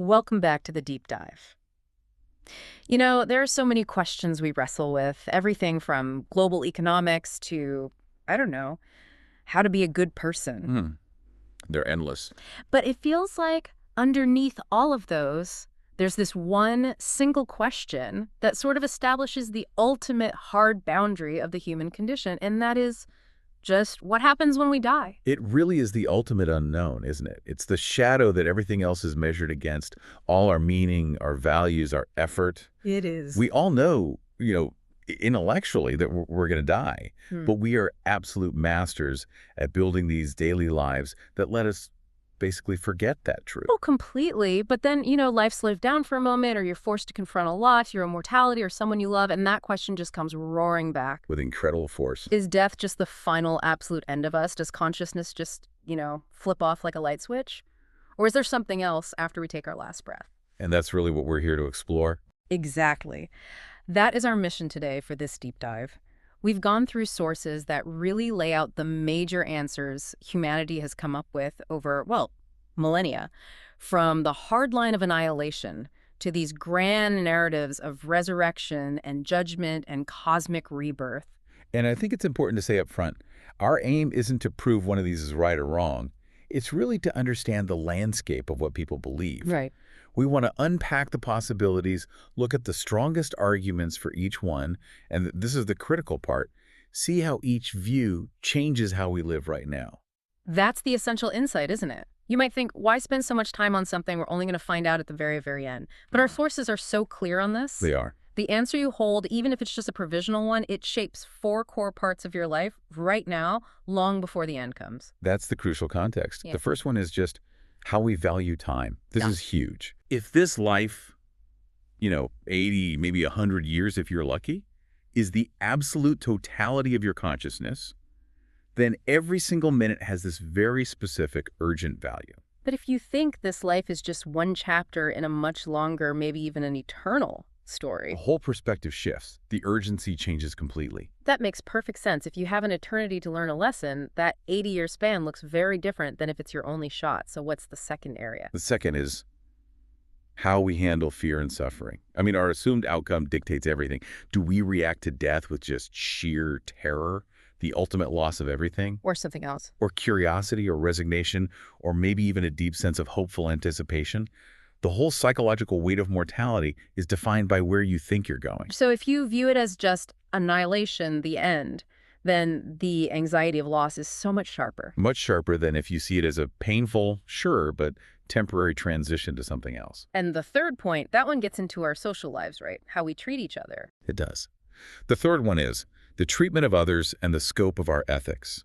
Welcome back to the deep dive. There are so many questions we wrestle with, everything from global economics to, I don't know, how to be a good person. Hmm. They're endless. But it feels like underneath all of those, there's this one single question that sort of establishes the ultimate hard boundary of the human condition, and that is just what happens when we die. It really is the ultimate unknown, isn't it? It's the shadow that everything else is measured against, all our meaning, our values, our effort. It is. We all know, intellectually that we're going to die, Hmm. but we are absolute masters at building these daily lives that let us basically forget that truth Oh, completely. But then, life slows down for a moment, or you're forced to confront a loss, your immortality, or someone you love, and that question just comes roaring back. with incredible force. Is death just the final absolute end of us? Does consciousness just, flip off like a light switch? Or is there something else after we take our last breath? And that's really what we're here to explore. Exactly. That is our mission today for this deep dive. We've gone through sources that really lay out the major answers humanity has come up with over, well, millennia, from the hard line of annihilation to these grand narratives of resurrection and judgment and cosmic rebirth. And I think it's important to say up front, our aim isn't to prove one of these is right or wrong. It's really to understand the landscape of what people believe. Right. We want to unpack the possibilities, look at the strongest arguments for each one, and this is the critical part, see how each view changes how we live right now. That's the essential insight, isn't it? You might think, why spend so much time on something we're only going to find out at the very, very end? But our sources are so clear on this. They are. The answer you hold, even if it's just a provisional one, it shapes 4 core parts of your life right now, long before the end comes. That's the crucial context. Yeah. The first one is just how we value time. This Yeah. is huge. If this life, 80, maybe 100 years if you're lucky, is the absolute totality of your consciousness, then every single minute has this very specific urgent value. But if you think this life is just one chapter in a much longer, maybe even an eternal The story, whole perspective shifts. The urgency changes completely. that makes perfect sense. If you have an eternity to learn a lesson, that 80-year span looks very different than if it's your only shot. So what's the second area? The second is how we handle fear and suffering. I mean, our assumed outcome dictates everything. Do we react to death with just sheer terror, the ultimate loss of everything? Or something else? Or curiosity or resignation, or maybe even a deep sense of hopeful anticipation? The whole psychological weight of mortality is defined by where you think you're going. So if you view it as just annihilation, the end, then the anxiety of loss is so much sharper. Much sharper than if you see it as a painful, sure, but temporary transition to something else. And the third point, that one gets into our social lives, right? How we treat each other. It does. The third one is the treatment of others and the scope of our ethics.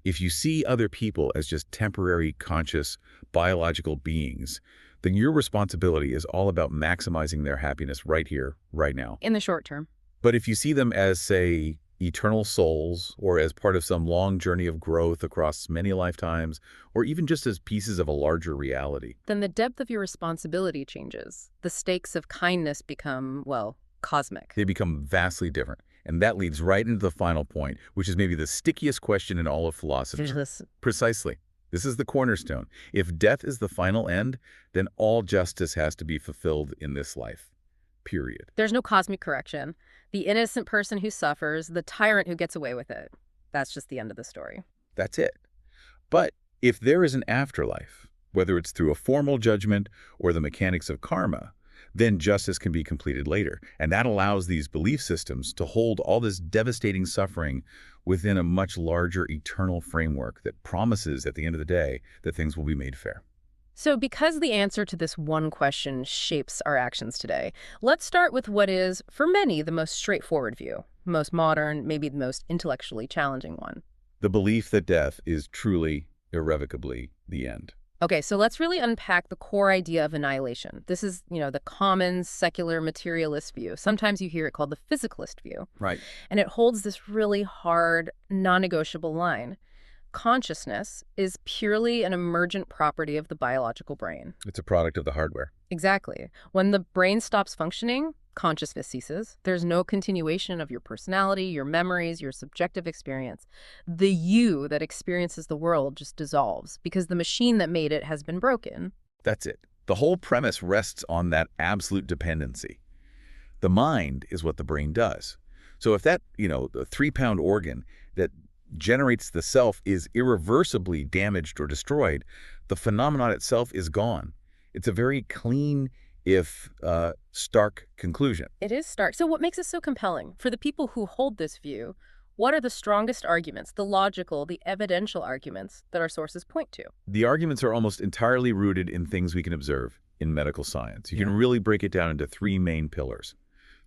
If you see other people as just temporary, conscious, biological beings, then your responsibility is all about maximizing their happiness right here, right now. In the short term. But if you see them as, say, eternal souls, or as part of some long journey of growth across many lifetimes, or even just as pieces of a larger reality, Then the depth of your responsibility changes. The stakes of kindness become, well, cosmic. they become vastly different. And that leads right into the final point, which is maybe the stickiest question in all of philosophy. Precisely. This is the cornerstone. If death is the final end, then all justice has to be fulfilled in this life. Period. There's no cosmic correction. The innocent person who suffers, the tyrant who gets away with it. That's just the end of the story. That's it. But if there is an afterlife, whether it's through a formal judgment or the mechanics of karma, then justice can be completed later. And that allows these belief systems to hold all this devastating suffering within a much larger eternal framework that promises at the end of the day that things will be made fair. So because the answer to this one question shapes our actions today, let's start with what is, for many, the most straightforward view, most modern, maybe the most intellectually challenging one. The belief that death is truly, irrevocably the end. Okay, so let's really unpack the core idea of annihilation. This is, the common secular materialist view. Sometimes you hear it called the physicalist view. Right. And it holds this really hard, non-negotiable line. Consciousness is purely an emergent property of the biological brain. It's a product of the hardware. Exactly. When the brain stops functioning, consciousness ceases. There's no continuation of your personality, your memories, your subjective experience. The you that experiences the world just dissolves because the machine that made it has been broken. That's it. The whole premise rests on that absolute dependency. The mind is what the brain does. So if that, the 3-pound organ that generates the self is irreversibly damaged or destroyed, the phenomenon itself is gone. It's a very clean, if stark conclusion. It is stark. So what makes it so compelling? For the people who hold this view, what are the strongest arguments, the logical, the evidential arguments that our sources point to? The arguments are almost entirely rooted in things we can observe in medical science. You can really break it down into 3 main pillars.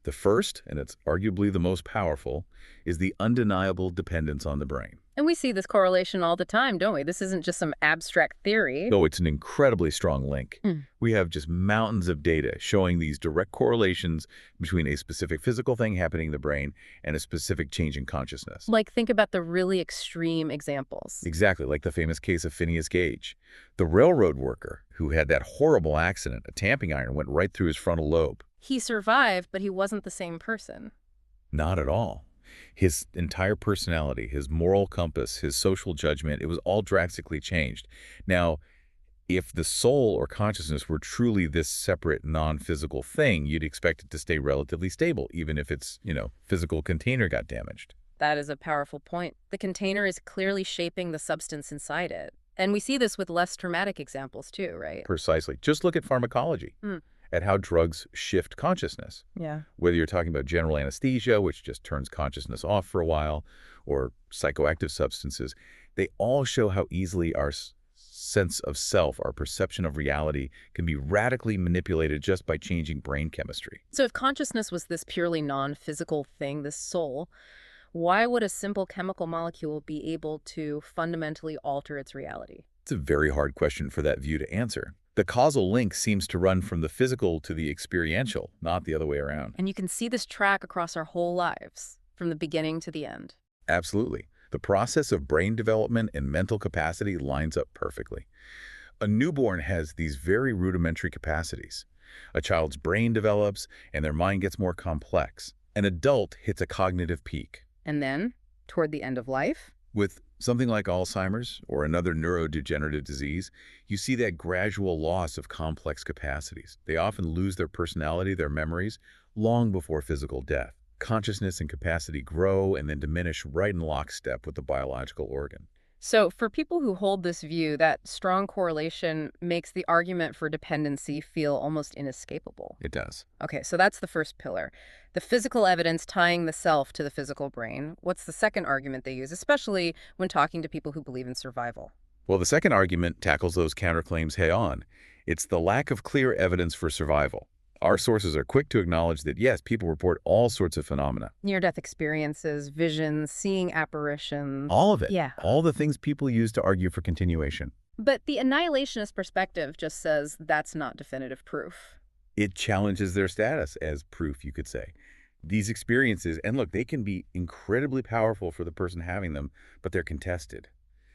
The first, and it's arguably the most powerful, is the undeniable dependence on the brain. And we see this correlation all the time, don't we? This isn't just some abstract theory. Though it's an incredibly strong link. Mm. We have just mountains of data showing these direct correlations between a specific physical thing happening in the brain and a specific change in consciousness. Like, think about the really extreme examples. Exactly, like the famous case of Phineas Gage, the railroad worker who had that horrible accident. A tamping iron went right through his frontal lobe. He survived, but he wasn't the same person. Not at all. His entire personality, his moral compass, his social judgment, it was all drastically changed. Now, if the soul or consciousness were truly this separate, non-physical thing, you'd expect it to stay relatively stable, even if its, physical container got damaged. That is a powerful point. The container is clearly shaping the substance inside it. And we see this with less traumatic examples too, right? Precisely. Just look at pharmacology. At how drugs shift consciousness. Yeah. Whether you're talking about general anesthesia, which just turns consciousness off for a while, or psychoactive substances, they all show how easily our sense of self, our perception of reality, can be radically manipulated just by changing brain chemistry. So if consciousness was this purely non-physical thing, this soul, why would a simple chemical molecule be able to fundamentally alter its reality? It's a very hard question for that view to answer. The causal link seems to run from the physical to the experiential, not the other way around. And you can see this track across our whole lives, from the beginning to the end. Absolutely. The process of brain development and mental capacity lines up perfectly. A newborn has these very rudimentary capacities. A child's brain develops and their mind gets more complex. An adult hits a cognitive peak. And then, toward the end of life, With something like Alzheimer's or another neurodegenerative disease, you see that gradual loss of complex capacities. They often lose their personality, their memories, long before physical death. Consciousness and capacity grow and then diminish right in lockstep with the biological organ. so for people who hold this view, that strong correlation makes the argument for dependency feel almost inescapable. It does. Okay, so that's the first pillar. The physical evidence tying the self to the physical brain. What's the second argument they use, especially when talking to people who believe in survival? Well, the second argument tackles those counterclaims head-on. It's the lack of clear evidence for survival. Our sources are quick to acknowledge that, yes, people report all sorts of phenomena. Near-death experiences, visions, seeing apparitions. All of it. Yeah. All the things people use to argue for continuation. But the annihilationist perspective just says that's not definitive proof. It challenges their status as proof, you could say. These experiences, and look, they can be incredibly powerful for the person having them, but they're contested.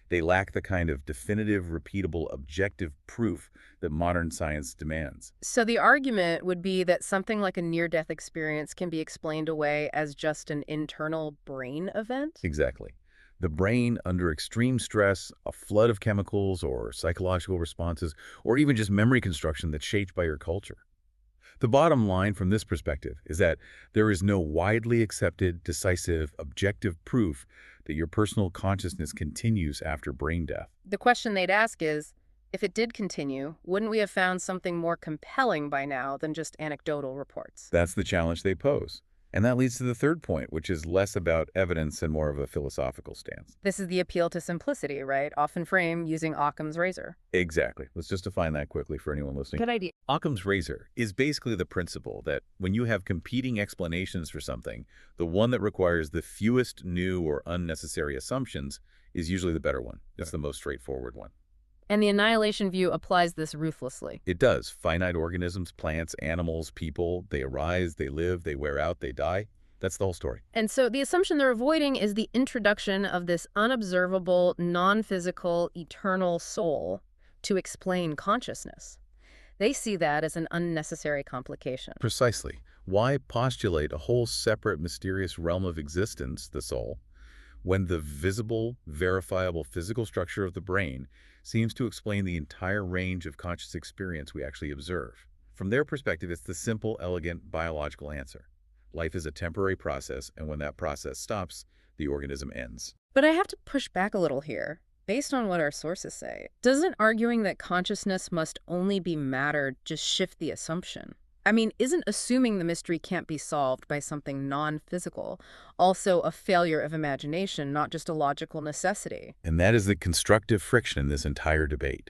They lack the kind of definitive, repeatable, objective proof that modern science demands. So the argument would be that something like a near-death experience can be explained away as just an internal brain event? Exactly. The brain under extreme stress, a flood of chemicals or psychological responses, or even just memory construction that's shaped by your culture. The bottom line from this perspective is that there is no widely accepted, decisive, objective proof that your personal consciousness continues after brain death. The question they'd ask is, if it did continue, wouldn't we have found something more compelling by now than just anecdotal reports? That's the challenge they pose. And that leads to the third point, which is less about evidence and more of a philosophical stance. This is the appeal to simplicity, right? Often framed using Occam's razor. Exactly. Let's just define that quickly for anyone listening. Good idea. Occam's razor is basically the principle that when you have competing explanations for something, the one that requires the fewest new or unnecessary assumptions is usually the better one. It's the most straightforward one. And the annihilation view applies this ruthlessly. It does. Finite organisms, plants, animals, people, they arise, they live, they wear out, they die. That's the whole story. And so the assumption they're avoiding is the introduction of this unobservable, non-physical, eternal soul to explain consciousness. They see that as an unnecessary complication. Precisely. Why postulate a whole separate, mysterious realm of existence, the soul, when the visible, verifiable physical structure of the brain seems to explain the entire range of conscious experience we actually observe. From their perspective, it's the simple, elegant biological answer. Life is a temporary process, and when that process stops, the organism ends. But I have to push back a little here. Based on what our sources say, doesn't arguing that consciousness must only be matter just shift the assumption? I mean, isn't assuming the mystery can't be solved by something non-physical also a failure of imagination, not just a logical necessity? And that is the constructive friction in this entire debate.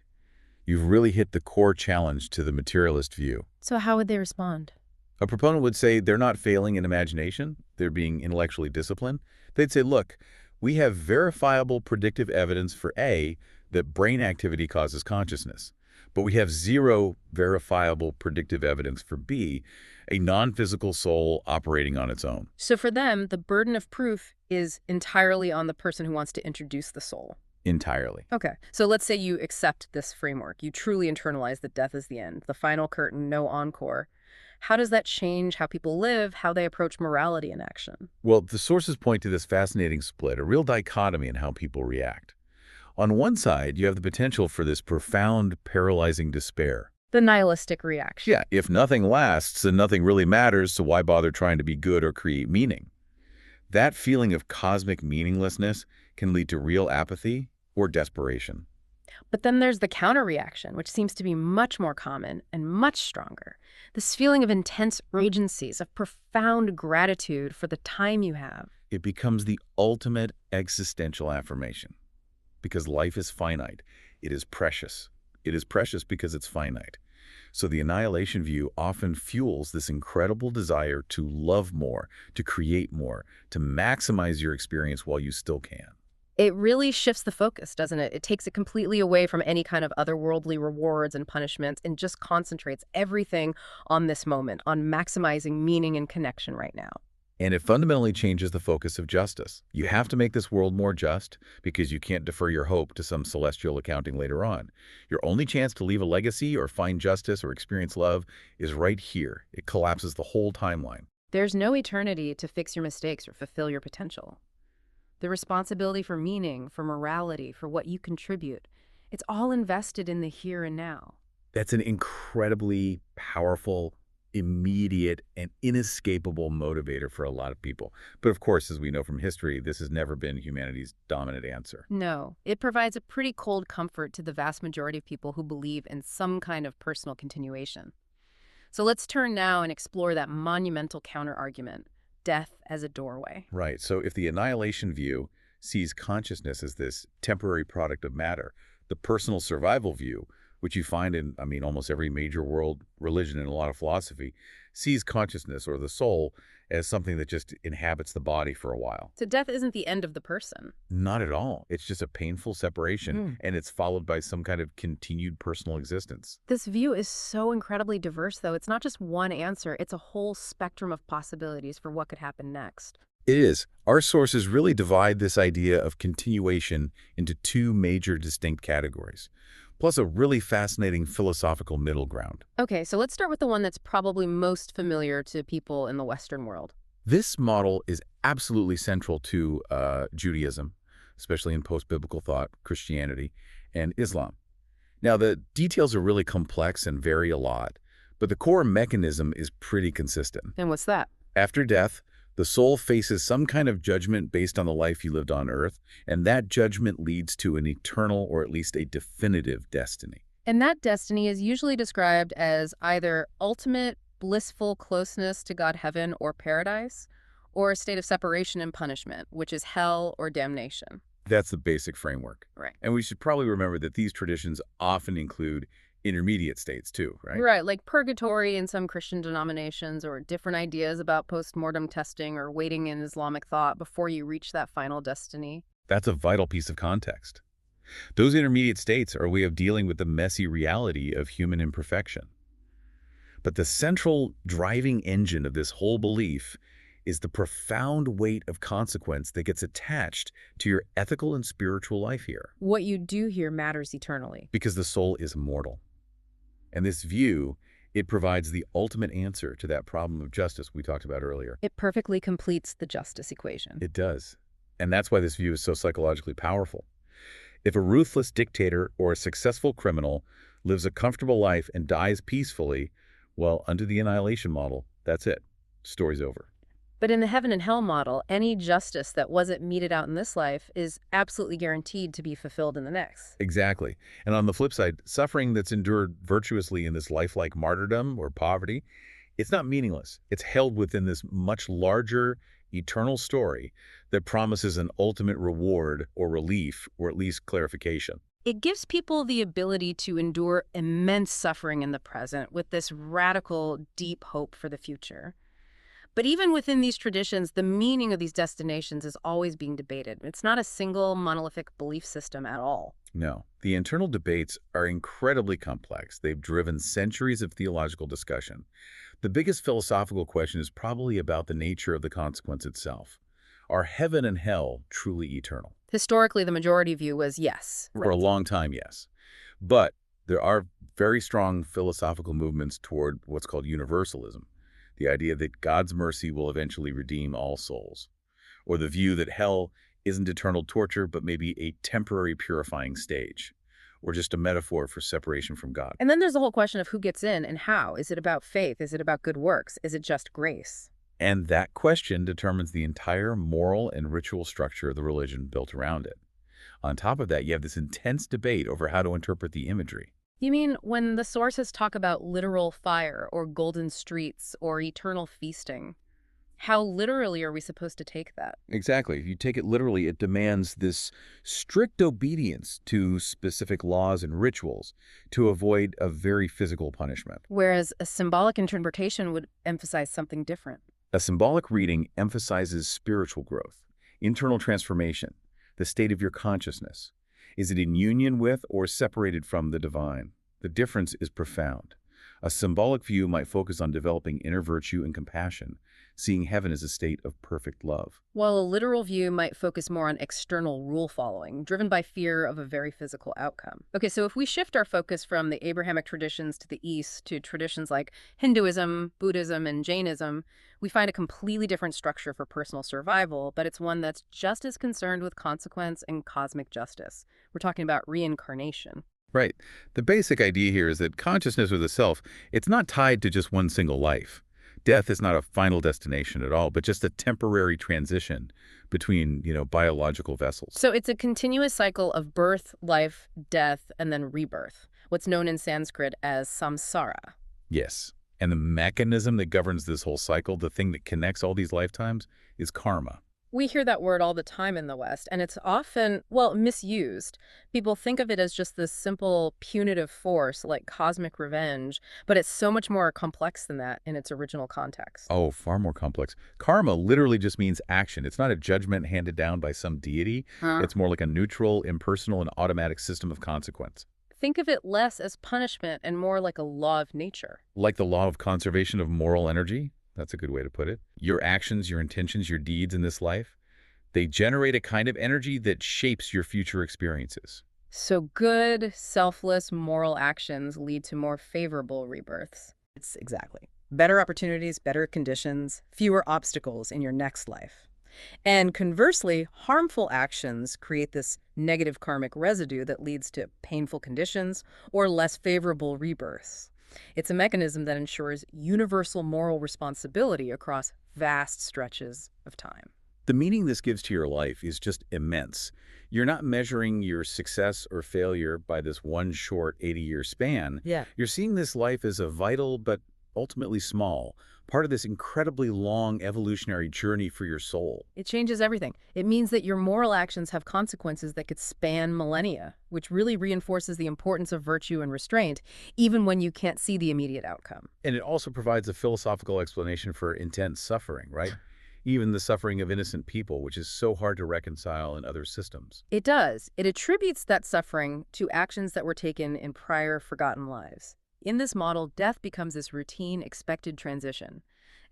You've really hit the core challenge to the materialist view. So how would they respond? A proponent would say they're not failing in imagination, they're being intellectually disciplined. They'd say, look, we have verifiable predictive evidence for A, that brain activity causes consciousness, but we have zero verifiable predictive evidence for B, a non-physical soul operating on its own. So for them, the burden of proof is entirely on the person who wants to introduce the soul. Entirely. Okay, so let's say you accept this framework. You truly internalize that death is the end, the final curtain, no encore. How does that change how people live, how they approach morality in action? Well, the sources point to this fascinating split, a real dichotomy in how people react. On one side, you have the potential for this profound, paralyzing despair. The nihilistic reaction. Yeah, if nothing lasts, then nothing really matters, so why bother trying to be good or create meaning? That feeling of cosmic meaninglessness can lead to real apathy or desperation. But then there's the counter-reaction, which seems to be much more common and much stronger. This feeling of intense urgencies, of profound gratitude for the time you have. It becomes the ultimate existential affirmation. Because life is finite. It is precious. It is precious because it's finite. So the annihilation view often fuels this incredible desire to love more, to create more, to maximize your experience while you still can. It really shifts the focus, doesn't it? It takes it completely away from any kind of otherworldly rewards and punishments and just concentrates everything on this moment, on maximizing meaning and connection right now. And it fundamentally changes the focus of justice. You have to make this world more just because you can't defer your hope to some celestial accounting later on. Your only chance to leave a legacy or find justice or experience love is right here. It collapses the whole timeline. There's no eternity to fix your mistakes or fulfill your potential. The responsibility for meaning, for morality, for what you contribute, it's all invested in the here and now. That's an incredibly powerful, immediate, and inescapable motivator for a lot of people. But of course, as we know from history, this has never been humanity's dominant answer. No, it provides a pretty cold comfort to the vast majority of people who believe in some kind of personal continuation. So let's turn now and explore that monumental counter-argument, death as a doorway. Right. So if the annihilation view sees consciousness as this temporary product of matter, the personal survival view, which you find in, almost every major world religion and a lot of philosophy, sees consciousness or the soul as something that just inhabits the body for a while. So death isn't the end of the person. Not at all. It's just a painful separation, and it's followed by some kind of continued personal existence. This view is so incredibly diverse, though. It's not just one answer. It's a whole spectrum of possibilities for what could happen next. It is. Our sources really divide this idea of continuation into two major distinct categories, plus a really fascinating philosophical middle ground. Okay, so let's start with the one that's probably most familiar to people in the Western world. This model is absolutely central to Judaism, especially in post-biblical thought, Christianity, and Islam. Now, the details are really complex and vary a lot, but the core mechanism is pretty consistent. And what's that? After death, the soul faces some kind of judgment based on the life you lived on Earth, and that judgment leads to an eternal or at least a definitive destiny. And that destiny is usually described as either ultimate blissful closeness to God, heaven, or paradise, or a state of separation and punishment, which is hell or damnation. That's the basic framework. Right. And we should probably remember that these traditions often include intermediate states too, right? Right, like purgatory in some Christian denominations, or different ideas about post-mortem testing or waiting in Islamic thought before you reach that final destiny. That's a vital piece of context. Those intermediate states are a way of dealing with the messy reality of human imperfection. But the central driving engine of this whole belief is the profound weight of consequence that gets attached to your ethical and spiritual life here. What you do here matters eternally. Because the soul is immortal. And this view, it provides the ultimate answer to that problem of justice we talked about earlier. It perfectly completes the justice equation. It does. And that's why this view is so psychologically powerful. If a ruthless dictator or a successful criminal lives a comfortable life and dies peacefully, well, under the annihilation model, that's it. Story's over. But in the heaven and hell model, any justice that wasn't meted out in this life is absolutely guaranteed to be fulfilled in the next. Exactly. And on the flip side, suffering that's endured virtuously in this lifelike martyrdom or poverty, it's not meaningless. It's held within this much larger, eternal story that promises an ultimate reward or relief, or at least clarification. It gives people the ability to endure immense suffering in the present with this radical, deep hope for the future. But even within these traditions, the meaning of these destinations is always being debated. It's not a single monolithic belief system at all. No, the internal debates are incredibly complex. They've driven centuries of theological discussion. The biggest philosophical question is probably about the nature of the consequence itself. Are heaven and hell truly eternal? Historically, the majority view was yes. For a long time, yes. But there are very strong philosophical movements toward what's called universalism, the idea that God's mercy will eventually redeem all souls, or the view that hell isn't eternal torture but maybe a temporary purifying stage, or just a metaphor for separation from God. And then there's the whole question of who gets in and how. Is it about faith? Is it about good works? Is it just grace? And that question determines the entire moral and ritual structure of the religion built around it. On top of that, you have this intense debate over how to interpret the imagery. You mean when the sources talk about literal fire or golden streets or eternal feasting? How literally are we supposed to take that? Exactly. If you take it literally, it demands this strict obedience to specific laws and rituals to avoid a very physical punishment. Whereas a symbolic interpretation would emphasize something different. A symbolic reading emphasizes spiritual growth, internal transformation, the state of your consciousness. Is it in union with or separated from the divine? The difference is profound. A symbolic view might focus on developing inner virtue and compassion, seeing heaven as a state of perfect love. While a literal view might focus more on external rule following, driven by fear of a very physical outcome. Okay, so if we shift our focus from the Abrahamic traditions to the East to traditions like Hinduism, Buddhism, and Jainism, we find a completely different structure for personal survival, but it's one that's just as concerned with consequence and cosmic justice. We're talking about reincarnation. Right. The basic idea here is that consciousness or the self, it's not tied to just one single life. Death is not a final destination at all, but just a temporary transition between, biological vessels. So it's a continuous cycle of birth, life, death, and then rebirth, what's known in Sanskrit as samsara. Yes. And the mechanism that governs this whole cycle, the thing that connects all these lifetimes, is karma. We hear that word all the time in the West, and it's often, well, misused. People think of it as just this simple punitive force like cosmic revenge, but it's so much more complex than that in its original context. Oh, far more complex. Karma literally just means action. It's not a judgment handed down by some deity. Huh? It's more like a neutral, impersonal, and automatic system of consequence. Think of it less as punishment and more like a law of nature. Like the law of conservation of moral energy. That's a good way to put it. Your actions, your intentions, your deeds in this life, they generate a kind of energy that shapes your future experiences. So good, selfless, moral actions lead to more favorable rebirths. It's exactly. Better opportunities, better conditions, fewer obstacles in your next life. And conversely, harmful actions create this negative karmic residue that leads to painful conditions or less favorable rebirths. It's a mechanism that ensures universal moral responsibility across vast stretches of time. The meaning this gives to your life is just immense. You're not measuring your success or failure by this one short 80-year span. Yeah. You're seeing this life as a vital but ultimately small part of this incredibly long evolutionary journey for your soul. It changes everything. It means that your moral actions have consequences that could span millennia, which really reinforces the importance of virtue and restraint, even when you can't see the immediate outcome. And it also provides a philosophical explanation for intense suffering, right? Even the suffering of innocent people, which is so hard to reconcile in other systems. It does. It attributes that suffering to actions that were taken in prior forgotten lives. In this model, death becomes this routine, expected transition.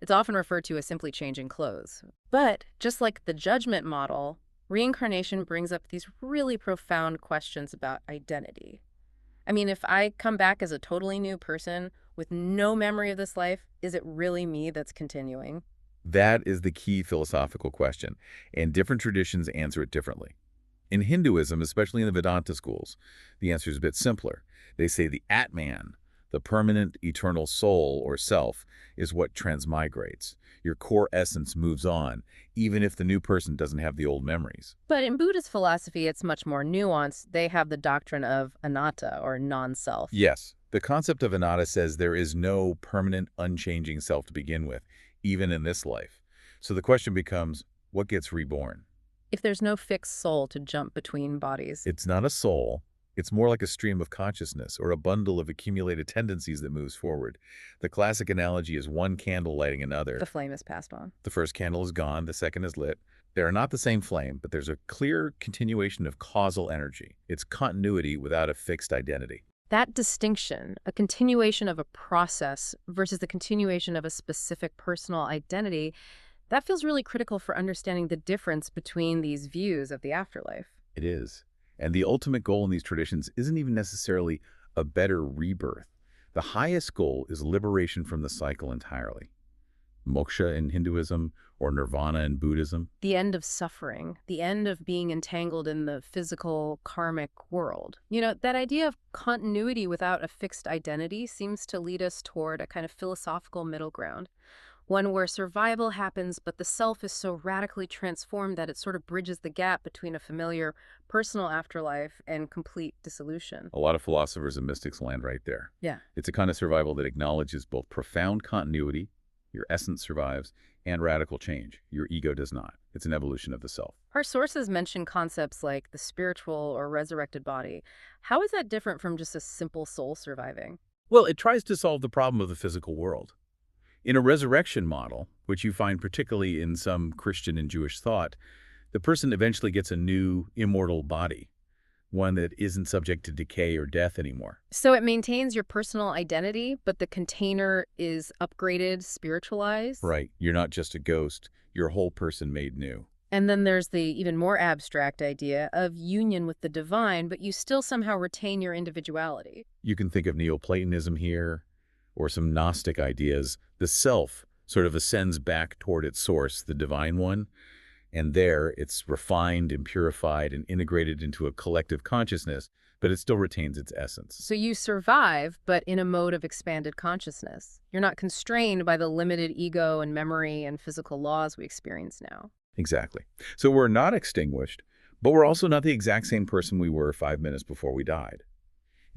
It's often referred to as simply changing clothes. But just like the judgment model, reincarnation brings up these really profound questions about identity. I mean, if I come back as a totally new person with no memory of this life, is it really me that's continuing? That is the key philosophical question, and different traditions answer it differently. In Hinduism, especially in the Vedanta schools, the answer is a bit simpler. They say the Atman, the permanent eternal soul or self, is what transmigrates. Your core essence moves on, even if the new person doesn't have the old memories. But in Buddhist philosophy, it's much more nuanced. They have the doctrine of anatta, or non-self. Yes, the concept of anatta says there is no permanent, unchanging self to begin with, even in this life. So the question becomes, what gets reborn? If there's no fixed soul to jump between bodies. It's not a soul. It's more like a stream of consciousness or a bundle of accumulated tendencies that moves forward. The classic analogy is one candle lighting another. The flame is passed on. The first candle is gone, the second is lit. They are not the same flame, but there's a clear continuation of causal energy. It's continuity without a fixed identity. That distinction, a continuation of a process versus the continuation of a specific personal identity, that feels really critical for understanding the difference between these views of the afterlife. It is. And the ultimate goal in these traditions isn't even necessarily a better rebirth. The highest goal is liberation from the cycle entirely. Moksha in Hinduism or nirvana in Buddhism. The end of suffering, the end of being entangled in the physical, karmic world. You know, that idea of continuity without a fixed identity seems to lead us toward a kind of philosophical middle ground. One where survival happens, but the self is so radically transformed that it sort of bridges the gap between a familiar personal afterlife and complete dissolution. A lot of philosophers and mystics land right there. Yeah. It's a kind of survival that acknowledges both profound continuity, your essence survives, and radical change. Your ego does not. It's an evolution of the self. Our sources mention concepts like the spiritual or resurrected body. How is that different from just a simple soul surviving? Well, it tries to solve the problem of the physical world. In a resurrection model, which you find particularly in some Christian and Jewish thought, the person eventually gets a new, immortal body, one that isn't subject to decay or death anymore. So it maintains your personal identity, but the container is upgraded, spiritualized? Right. You're not just a ghost. You're a whole person made new. And then there's the even more abstract idea of union with the divine, but you still somehow retain your individuality. You can think of Neoplatonism here, or some Gnostic ideas. The self sort of ascends back toward its source, the divine one, and there it's refined and purified and integrated into a collective consciousness, but it still retains its essence. So you survive, but in a mode of expanded consciousness. You're not constrained by the limited ego and memory and physical laws we experience now. Exactly. So we're not extinguished, but we're also not the exact same person we were 5 minutes before we died.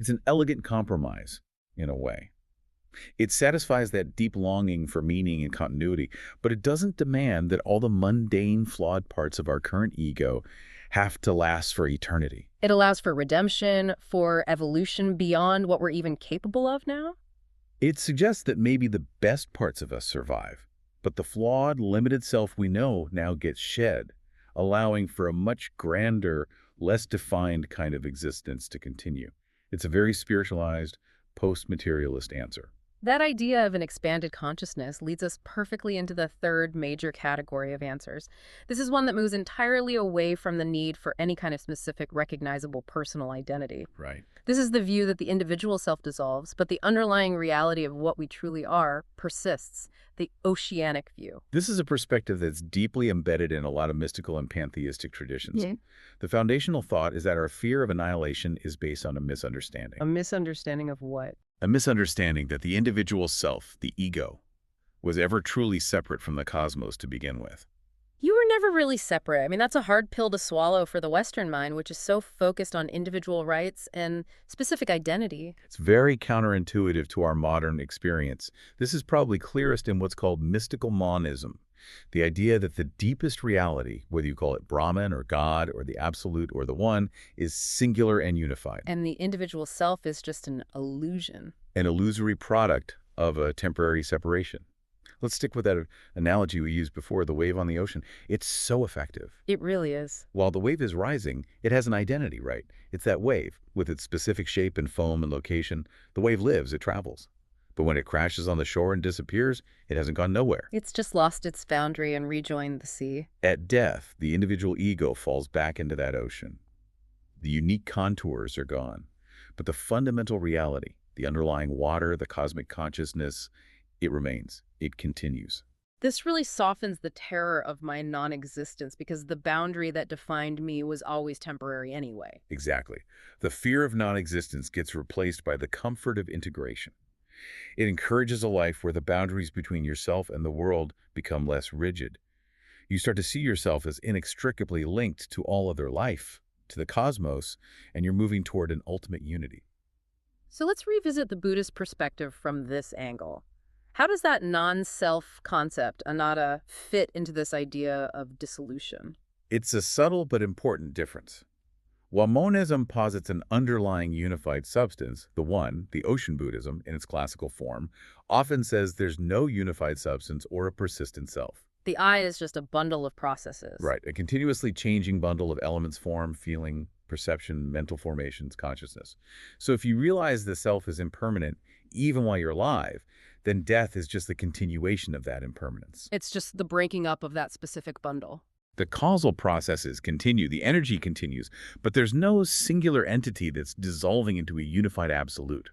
It's an elegant compromise, in a way. It satisfies that deep longing for meaning and continuity, but it doesn't demand that all the mundane, flawed parts of our current ego have to last for eternity. It allows for redemption, for evolution beyond what we're even capable of now? It suggests that maybe the best parts of us survive, but the flawed, limited self we know now gets shed, allowing for a much grander, less defined kind of existence to continue. It's a very spiritualized, post-materialist answer. That idea of an expanded consciousness leads us perfectly into the third major category of answers. This is one that moves entirely away from the need for any kind of specific recognizable personal identity. Right. This is the view that the individual self dissolves, but the underlying reality of what we truly are persists, the oceanic view. This is a perspective that's deeply embedded in a lot of mystical and pantheistic traditions. Yeah. The foundational thought is that our fear of annihilation is based on a misunderstanding. A misunderstanding of what? A misunderstanding that the individual self, the ego, was ever truly separate from the cosmos to begin with. You were never really separate. I mean, that's a hard pill to swallow for the Western mind, which is so focused on individual rights and specific identity. It's very counterintuitive to our modern experience. This is probably clearest in what's called mystical monism, the idea that the deepest reality, whether you call it Brahman or God or the Absolute or the One, is singular and unified. And the individual self is just an illusion. An illusory product of a temporary separation. Let's stick with that analogy we used before, the wave on the ocean. It's so effective. It really is. While the wave is rising, it has an identity, right? It's that wave, with its specific shape and foam and location. The wave lives, it travels. But when it crashes on the shore and disappears, it hasn't gone nowhere. It's just lost its boundary and rejoined the sea. At death, the individual ego falls back into that ocean. The unique contours are gone. But the fundamental reality, the underlying water, the cosmic consciousness, it remains. It continues. This really softens the terror of my non-existence because the boundary that defined me was always temporary anyway. Exactly. The fear of non-existence gets replaced by the comfort of integration. It encourages a life where the boundaries between yourself and the world become less rigid. You start to see yourself as inextricably linked to all other life, to the cosmos, and you're moving toward an ultimate unity. So let's revisit the Buddhist perspective from this angle. How does that non-self concept, anatta, fit into this idea of dissolution? It's a subtle but important difference. While monism posits an underlying unified substance, the One, the Ocean Buddhism, in its classical form, often says there's no unified substance or a persistent self. The I is just a bundle of processes. Right, a continuously changing bundle of elements, form, feeling, perception, mental formations, consciousness. So if you realize the self is impermanent, even while you're alive, then death is just the continuation of that impermanence. It's just the breaking up of that specific bundle. The causal processes continue, the energy continues, but there's no singular entity that's dissolving into a unified absolute.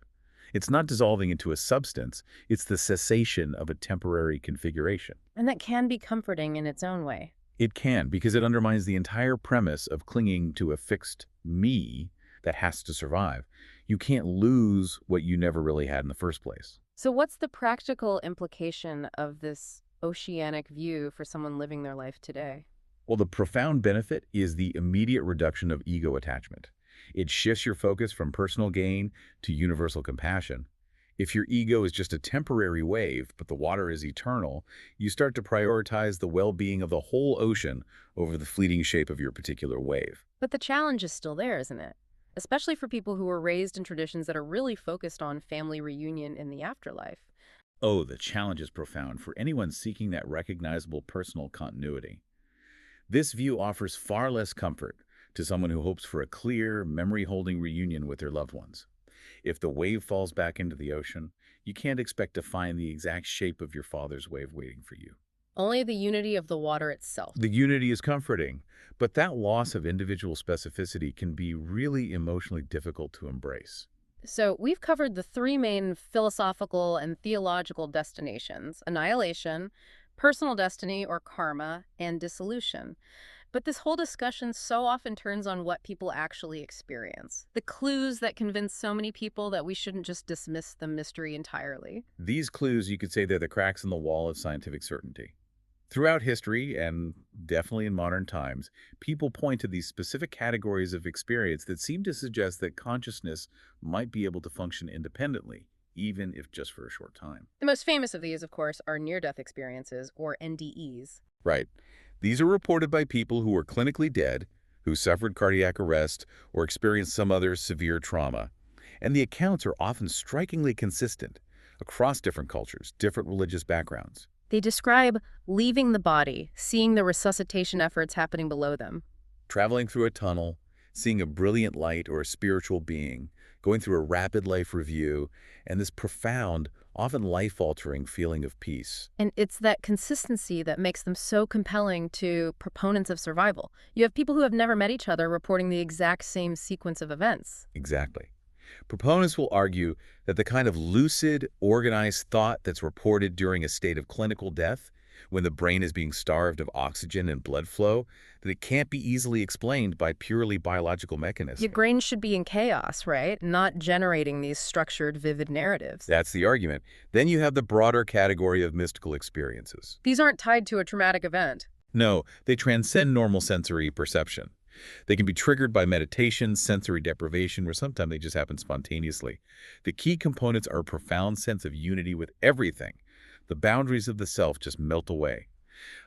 It's not dissolving into a substance, it's the cessation of a temporary configuration. And that can be comforting in its own way. It can, because it undermines the entire premise of clinging to a fixed me that has to survive. You can't lose what you never really had in the first place. So what's the practical implication of this oceanic view for someone living their life today? Well, the profound benefit is the immediate reduction of ego attachment. It shifts your focus from personal gain to universal compassion. If your ego is just a temporary wave, but the water is eternal, you start to prioritize the well-being of the whole ocean over the fleeting shape of your particular wave. But the challenge is still there, isn't it? Especially for people who were raised in traditions that are really focused on family reunion in the afterlife. Oh, the challenge is profound for anyone seeking that recognizable personal continuity. This view offers far less comfort to someone who hopes for a clear, memory-holding reunion with their loved ones. If the wave falls back into the ocean, you can't expect to find the exact shape of your father's wave waiting for you. Only the unity of the water itself. The unity is comforting, but that loss of individual specificity can be really emotionally difficult to embrace. So we've covered the three main philosophical and theological destinations: annihilation, personal destiny or karma, and dissolution. But this whole discussion so often turns on what people actually experience, the clues that convince so many people that we shouldn't just dismiss the mystery entirely. These clues, you could say, they're the cracks in the wall of scientific certainty. Throughout history, and definitely in modern times, people point to these specific categories of experience that seem to suggest that consciousness might be able to function independently, even if just for a short time. The most famous of these, of course, are near-death experiences, or NDEs. Right. These are reported by people who were clinically dead, who suffered cardiac arrest, or experienced some other severe trauma. And the accounts are often strikingly consistent across different cultures, different religious backgrounds. They describe leaving the body, seeing the resuscitation efforts happening below them. Traveling through a tunnel, seeing a brilliant light or a spiritual being, going through a rapid life review, and this profound, often life-altering feeling of peace. And it's that consistency that makes them so compelling to proponents of survival. You have people who have never met each other reporting the exact same sequence of events. Exactly. Proponents will argue that the kind of lucid, organized thought that's reported during a state of clinical death, when the brain is being starved of oxygen and blood flow, that it can't be easily explained by purely biological mechanisms. Your brain should be in chaos, right? Not generating these structured, vivid narratives. That's the argument. Then you have the broader category of mystical experiences. These aren't tied to a traumatic event. No, they transcend normal sensory perception. They can be triggered by meditation, sensory deprivation, or sometimes they just happen spontaneously. The key components are a profound sense of unity with everything. The boundaries of the self just melt away.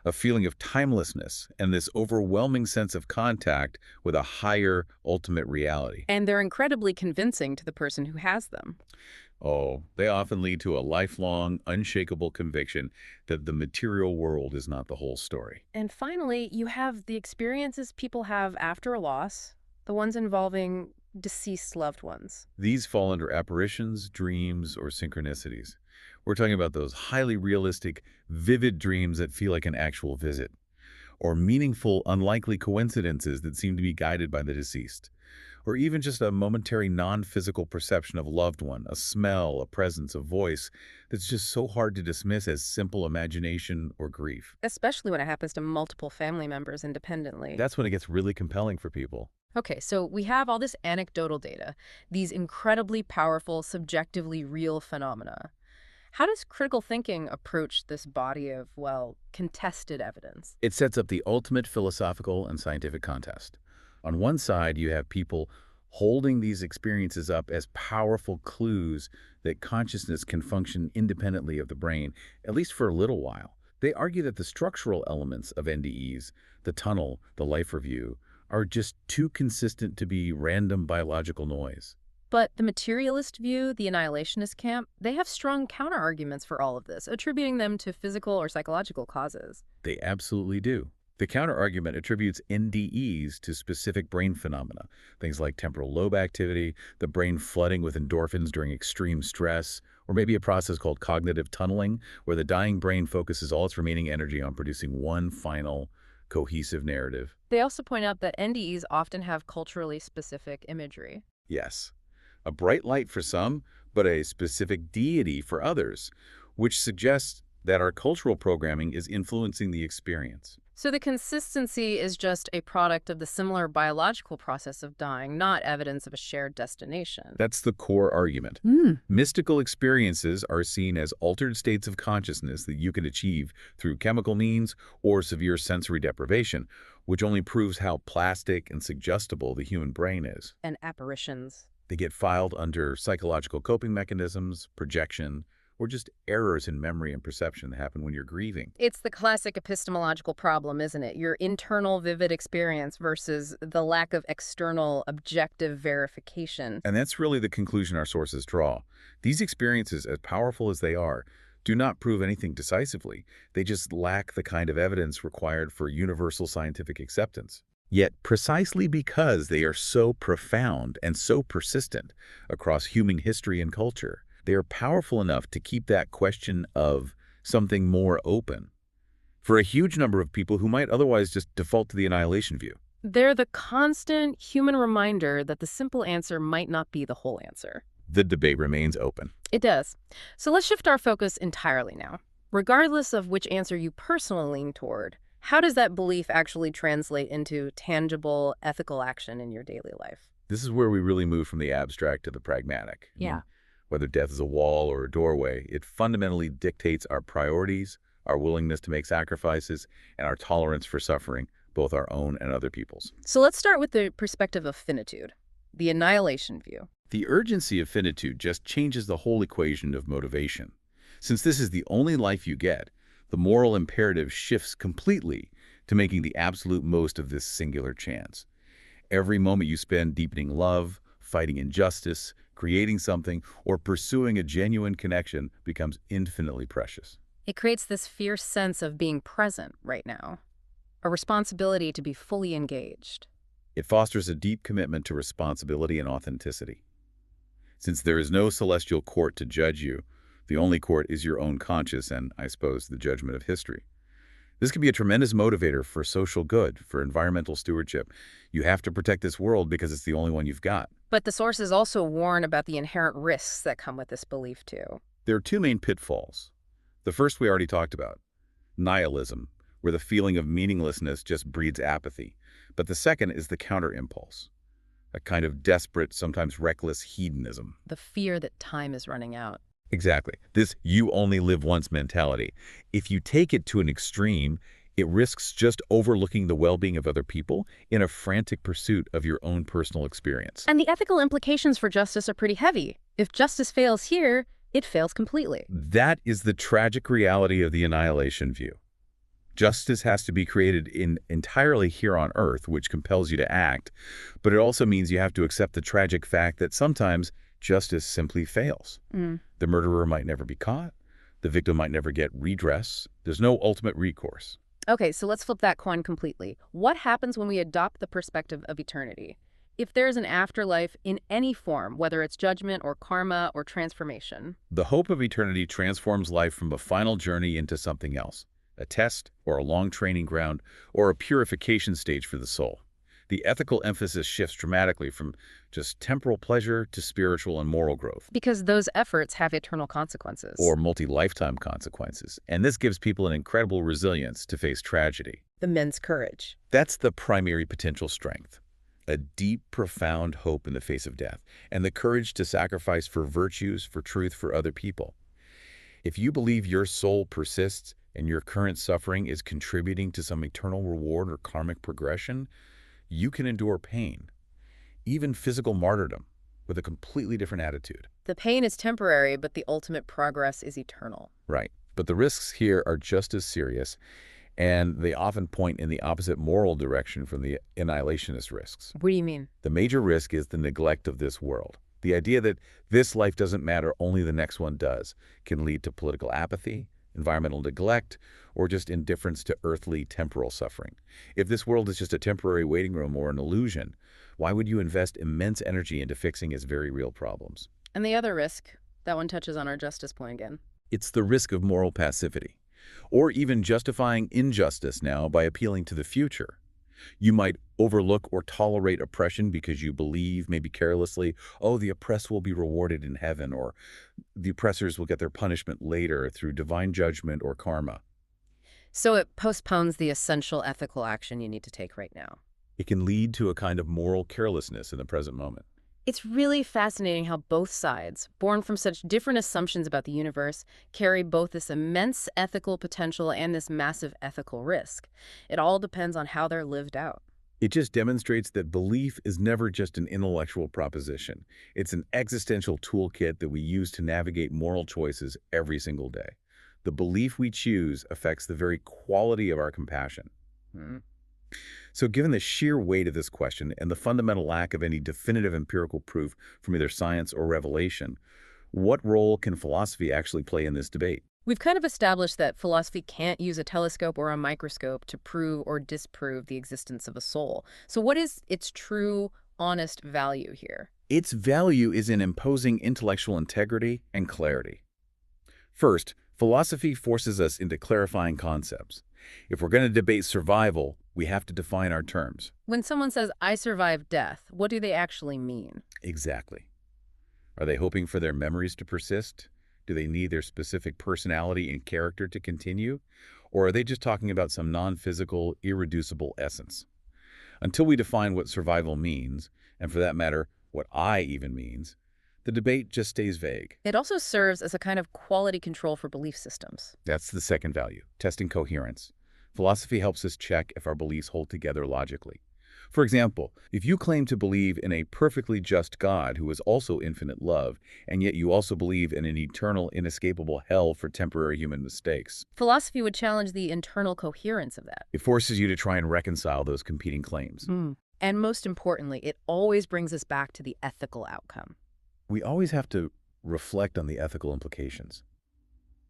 A feeling of timelessness and this overwhelming sense of contact with a higher, ultimate reality. And they're incredibly convincing to the person who has them. Oh, they often lead to a lifelong, unshakable conviction that the material world is not the whole story. And finally, you have the experiences people have after a loss, the ones involving deceased loved ones. These fall under apparitions, dreams, or synchronicities. We're talking about those highly realistic, vivid dreams that feel like an actual visit, or meaningful, unlikely coincidences that seem to be guided by the deceased, or even just a momentary non-physical perception of a loved one, a smell, a presence, a voice that's just so hard to dismiss as simple imagination or grief. Especially when it happens to multiple family members independently. That's when it gets really compelling for people. Okay, so we have all this anecdotal data, these incredibly powerful, subjectively real phenomena. How does critical thinking approach this body of, well, contested evidence? It sets up the ultimate philosophical and scientific contest. On one side, you have people holding these experiences up as powerful clues that consciousness can function independently of the brain, at least for a little while. They argue that the structural elements of NDEs, the tunnel, the life review, are just too consistent to be random biological noise. But the materialist view, the annihilationist camp, they have strong counterarguments for all of this, attributing them to physical or psychological causes. They absolutely do. The counterargument attributes NDEs to specific brain phenomena, things like temporal lobe activity, the brain flooding with endorphins during extreme stress, or maybe a process called cognitive tunneling, where the dying brain focuses all its remaining energy on producing one final, cohesive narrative. They also point out that NDEs often have culturally specific imagery. Yes, a bright light for some, but a specific deity for others, which suggests that our cultural programming is influencing the experience. So the consistency is just a product of the similar biological process of dying, not evidence of a shared destination. That's the core argument. Hmm. Mystical experiences are seen as altered states of consciousness that you can achieve through chemical means or severe sensory deprivation, which only proves how plastic and suggestible the human brain is. And apparitions. They get filed under psychological coping mechanisms, projection, or just errors in memory and perception that happen when you're grieving. It's the classic epistemological problem, isn't it? Your internal vivid experience versus the lack of external objective verification. And that's really the conclusion our sources draw. These experiences, as powerful as they are, do not prove anything decisively. They just lack the kind of evidence required for universal scientific acceptance. Yet, precisely because they are so profound and so persistent across human history and culture, they are powerful enough to keep that question of something more open for a huge number of people who might otherwise just default to the annihilation view. They're the constant human reminder that the simple answer might not be the whole answer. The debate remains open. It does. So let's shift our focus entirely now. Regardless of which answer you personally lean toward, how does that belief actually translate into tangible, ethical action in your daily life? This is where we really move from the abstract to the pragmatic. Yeah. Whether death is a wall or a doorway, it fundamentally dictates our priorities, our willingness to make sacrifices, and our tolerance for suffering, both our own and other people's. So let's start with the perspective of finitude, the annihilation view. The urgency of finitude just changes the whole equation of motivation. Since this is the only life you get, the moral imperative shifts completely to making the absolute most of this singular chance. Every moment you spend deepening love, fighting injustice, creating something, or pursuing a genuine connection becomes infinitely precious. It creates this fierce sense of being present right now, a responsibility to be fully engaged. It fosters a deep commitment to responsibility and authenticity. Since there is no celestial court to judge you, the only court is your own conscience and, I suppose, the judgment of history. This can be a tremendous motivator for social good, for environmental stewardship. You have to protect this world because it's the only one you've got. But the sources also warn about the inherent risks that come with this belief, too. There are two main pitfalls. The first we already talked about, nihilism, where the feeling of meaninglessness just breeds apathy. But the second is the counter-impulse, a kind of desperate, sometimes reckless hedonism. The fear that time is running out. Exactly. This you only live once mentality. If you take it to an extreme, it risks just overlooking the well-being of other people in a frantic pursuit of your own personal experience. And the ethical implications for justice are pretty heavy. If justice fails here, it fails completely. That is the tragic reality of the annihilation view. Justice has to be created entirely here on Earth, which compels you to act, but it also means you have to accept the tragic fact that sometimes justice simply fails. The murderer might never be caught. The victim might never get redress. There's no ultimate recourse. Okay, so let's flip that coin completely. What happens when we adopt the perspective of eternity? If there's an afterlife in any form, whether it's judgment or karma or transformation. The hope of eternity transforms life from a final journey into something else, a test or a long training ground or a purification stage for the soul. The ethical emphasis shifts dramatically from just temporal pleasure to spiritual and moral growth, Because those efforts have eternal or consequences. multi-lifetime consequences. And this gives people an incredible resilience to face tragedy. The men's courage. That's the primary potential strength. A deep, profound hope in the face of death, and the courage to sacrifice for virtues, for truth, for other people. If you believe your soul persists and your current suffering is contributing to some eternal reward or karmic progression, you can endure pain, even physical martyrdom, with a completely different attitude. The pain is temporary, but the ultimate progress is eternal. Right. But the risks here are just as serious, and they often point in the opposite moral direction from the annihilationist risks. What do you mean? The major risk is the neglect of this world. The idea that this life doesn't matter, only the next one does, can lead to political apathy, environmental neglect, or just indifference to earthly temporal suffering. If this world is just a temporary waiting room or an illusion, why would you invest immense energy into fixing its very real problems? And the other risk, that one touches on our justice point again. It's the risk of moral passivity, or even justifying injustice now by appealing to the future. You might overlook or tolerate oppression because you believe, maybe carelessly, oh, the oppressed will be rewarded in heaven, or the oppressors will get their punishment later through divine judgment or karma. So it postpones the essential ethical action you need to take right now. It can lead to a kind of moral carelessness in the present moment. It's really fascinating how both sides, born from such different assumptions about the universe, carry both this immense ethical potential and this massive ethical risk. It all depends on how they're lived out. It just demonstrates that belief is never just an intellectual proposition. It's an existential toolkit that we use to navigate moral choices every single day. The belief we choose affects the very quality of our compassion. Hmm. So given the sheer weight of this question and the fundamental lack of any definitive empirical proof from either science or revelation, what role can philosophy actually play in this debate? We've kind of established that philosophy can't use a telescope or a microscope to prove or disprove the existence of a soul. So what is its true, honest value here? Its value is in imposing intellectual integrity and clarity. First, philosophy forces us into clarifying concepts. If we're going to debate survival, we have to define our terms. When someone says, I survived death, what do they actually mean? Exactly. Are they hoping for their memories to persist? Do they need their specific personality and character to continue? Or are they just talking about some non-physical, irreducible essence? Until we define what survival means, and for that matter, what I even means, the debate just stays vague. It also serves as a kind of quality control for belief systems. That's the second value, testing coherence. Philosophy helps us check if our beliefs hold together logically. For example, if you claim to believe in a perfectly just God who is also infinite love, and yet you also believe in an eternal, inescapable hell for temporary human mistakes, Philosophy would challenge the internal coherence of that. it forces you to try and reconcile those competing claims. And most importantly, it always brings us back to the ethical outcome. We always have to reflect on the ethical implications.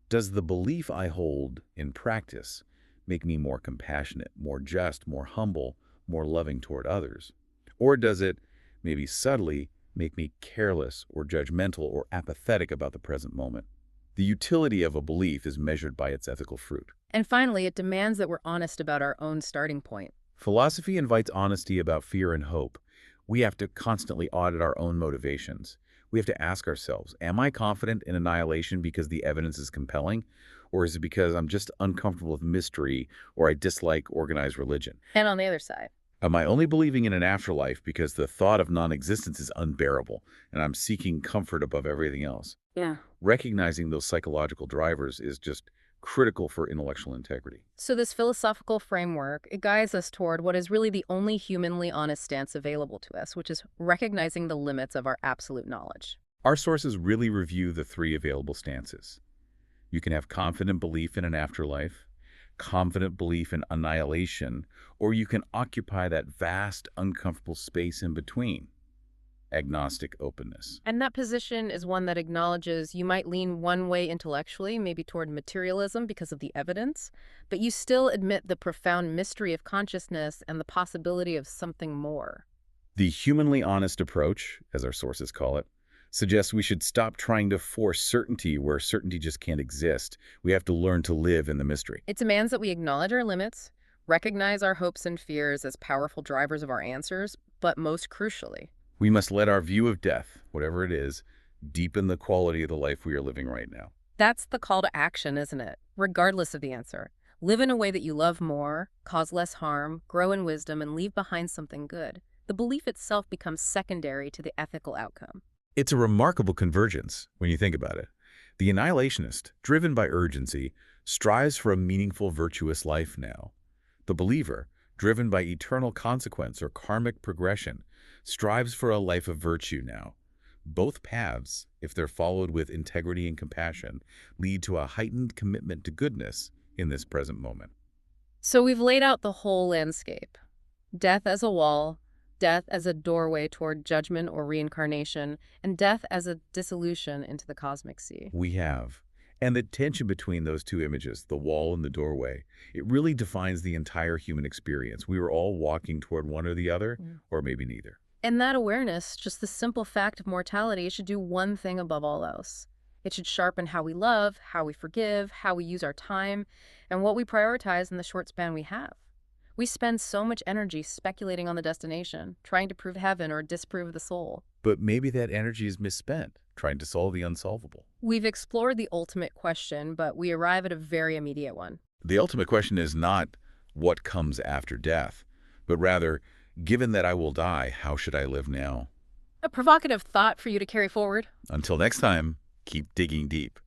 Does the belief I hold in practice make me more compassionate, more just, more humble, more loving toward others? Or does it, maybe subtly, make me careless or judgmental or apathetic about the present moment? The utility of a belief is measured by its ethical fruit. And finally, it demands that we're honest about our own starting point. Philosophy invites honesty about fear and hope. We have to constantly audit our own motivations. We have to ask ourselves, am I confident in annihilation because the evidence is compelling? Or is it because I'm just uncomfortable with mystery or I dislike organized religion? And on the other side, Am I only believing in an afterlife because the thought of non-existence is unbearable and I'm seeking comfort above everything else? yeah. Recognizing those psychological drivers is just critical for intellectual integrity. So this philosophical framework, it guides us toward what is really the only humanly honest stance available to us, which is recognizing the limits of our absolute knowledge. Our sources really review the three available stances. You can have confident belief in an afterlife, confident belief in annihilation, or you can occupy that vast, uncomfortable space in between. Agnostic openness. And that position is one that acknowledges you might lean one way intellectually, maybe toward materialism because of the evidence, but you still admit the profound mystery of consciousness and the possibility of something more. The humanly honest approach, as our sources call it, suggests we should stop trying to force certainty where certainty just can't exist. We have to learn to live in the mystery. It demands that we acknowledge our limits, Recognize our hopes and fears as powerful drivers of our answers, but most crucially, We must let our view of death, whatever it is, deepen the quality of the life we are living right now. that's the call to action, isn't it? Regardless of the answer. Live in a way that you love more, cause less harm, grow in wisdom, and leave behind something good. The belief itself becomes secondary to the ethical outcome. It's a remarkable convergence when you think about it. The annihilationist, driven by urgency, strives for a meaningful, virtuous life now. The believer, driven by eternal consequence or karmic progression, strives for a life of virtue now. Both paths, if they're followed with integrity and compassion, lead to a heightened commitment to goodness in this present moment. So we've laid out the whole landscape. Death as a wall, death as a doorway toward judgment or reincarnation, and death as a dissolution into the cosmic sea. We have. And the tension between those two images, the wall and the doorway, it really defines the entire human experience. We are all walking toward one or the other, Mm. or maybe neither. And that awareness, just the simple fact of mortality, should do one thing above all else. It should sharpen how we love, how we forgive, how we use our time, and what we prioritize in the short span we have. We spend so much energy speculating on the destination, trying to prove heaven or disprove the soul. But maybe that energy is misspent, trying to solve the unsolvable. We've explored the ultimate question, but we arrive at a very immediate one. The ultimate question is not what comes after death, but rather, given that I will die, how should I live now? A provocative thought for you to carry forward. Until next time, keep digging deep.